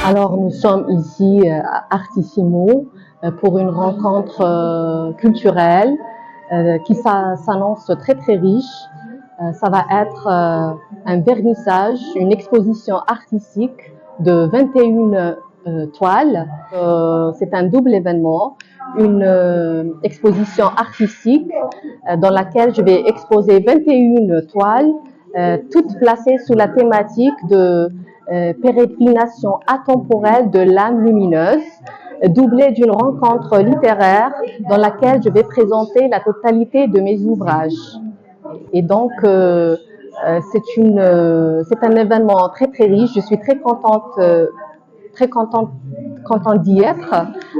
Alors, nous sommes ici à Artissimo pour une rencontre culturelle qui s'annonce très très riche. Ça va être un vernissage, une exposition artistique de 21 toiles. C'est un double événement, une exposition artistique dans laquelle je vais exposer 21 toiles, toutes placées sous la thématique de pérégrination atemporelle de l'âme lumineuse, doublée d'une rencontre littéraire dans laquelle je vais présenter la totalité de mes ouvrages. Et donc, c'est un événement très très riche. Je suis très contente d'y être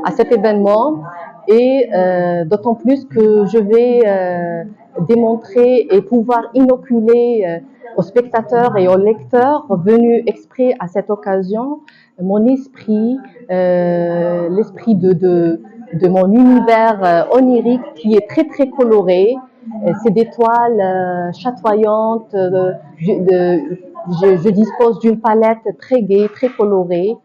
à cet événement et d'autant plus que je vais démontrer et pouvoir inoculer aux spectateurs et aux lecteurs venus exprès à cette occasion mon esprit, l'esprit de mon univers onirique qui est très très coloré. C'est des toiles chatoyantes. Je dispose d'une palette très gaie, très colorée,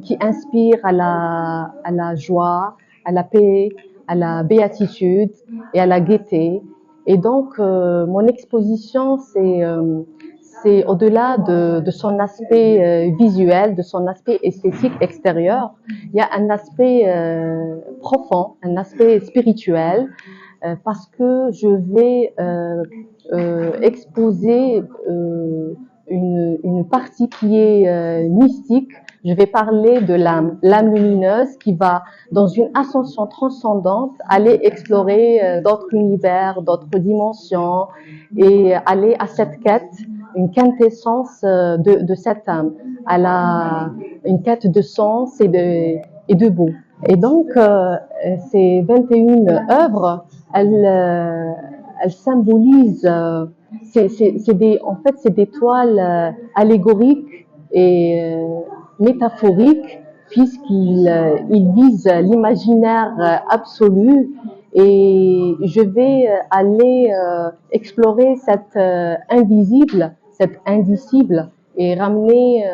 qui inspire à la joie, à la paix, à la béatitude et à la gaieté. Et donc, mon exposition, c'est au-delà de son aspect visuel, de son aspect esthétique extérieur, il y a un aspect profond, un aspect spirituel, parce que je vais exposer une partie qui est mystique. Je vais parler de l'âme lumineuse qui va, dans une ascension transcendante, aller explorer d'autres univers, d'autres dimensions et aller à cette quête, une quintessence de cette âme, une quête de sens et de beau. Et donc, ces 21 œuvres, elles symbolisent, en fait, c'est des toiles allégoriques et métaphoriques, puisqu'ils visent l'imaginaire absolu. Et je vais aller explorer cet invisible, cet indicible, et ramener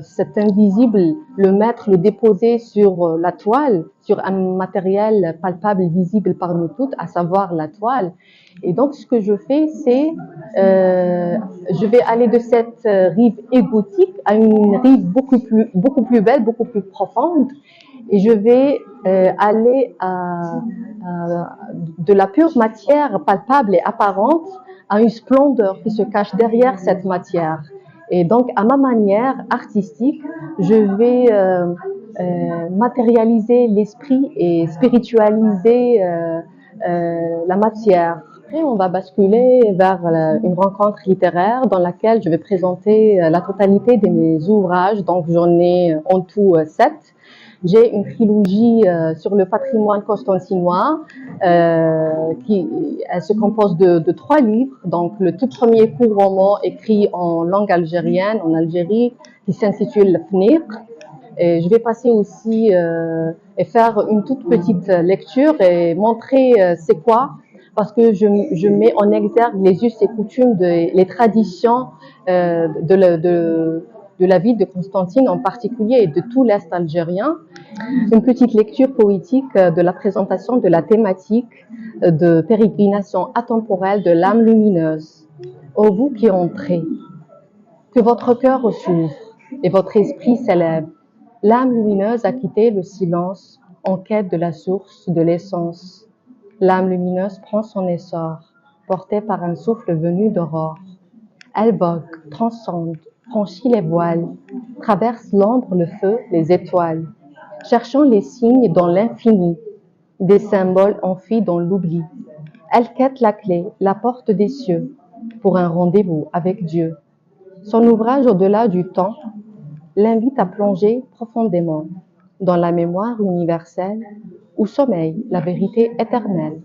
cet invisible, le mettre, le déposer sur la toile, sur un matériel palpable et visible par nous toutes, à savoir la toile. Et donc, ce que je fais, c'est, je vais aller de cette rive égotique à une rive beaucoup plus belle, beaucoup plus profonde, et je vais aller de la pure matière palpable et apparente à une splendeur qui se cache derrière cette matière. Et donc, à ma manière artistique, je vais matérialiser l'esprit et spiritualiser la matière. Après, on va basculer vers une rencontre littéraire dans laquelle je vais présenter la totalité de mes ouvrages. Donc, j'en ai en tout 7. J'ai une trilogie sur le patrimoine constantinois elle se compose de 3 livres. Donc, le tout premier court roman écrit en langue algérienne, en Algérie, qui s'intitule Fnir. Et je vais passer aussi et faire une toute petite lecture et montrer c'est quoi, parce que je mets en exergue les us et coutumes, les traditions de la ville de Constantine en particulier et de tout l'Est algérien. Une petite lecture poétique de la présentation de la thématique de pérégrination atemporelle de l'âme lumineuse. Ô vous qui entrez, que votre cœur s'ouvre et votre esprit s'élève. L'âme lumineuse a quitté le silence en quête de la source de l'essence. L'âme lumineuse prend son essor, portée par un souffle venu d'aurore. Elle vogue, transcende, franchit les voiles, traverse l'ombre, le feu, les étoiles, cherchant les signes dans l'infini, des symboles enfuis dans l'oubli. Elle quête la clé, la porte des cieux, pour un rendez-vous avec Dieu. Son ouvrage au-delà du temps l'invite à plonger profondément dans la mémoire universelle où sommeille la vérité éternelle.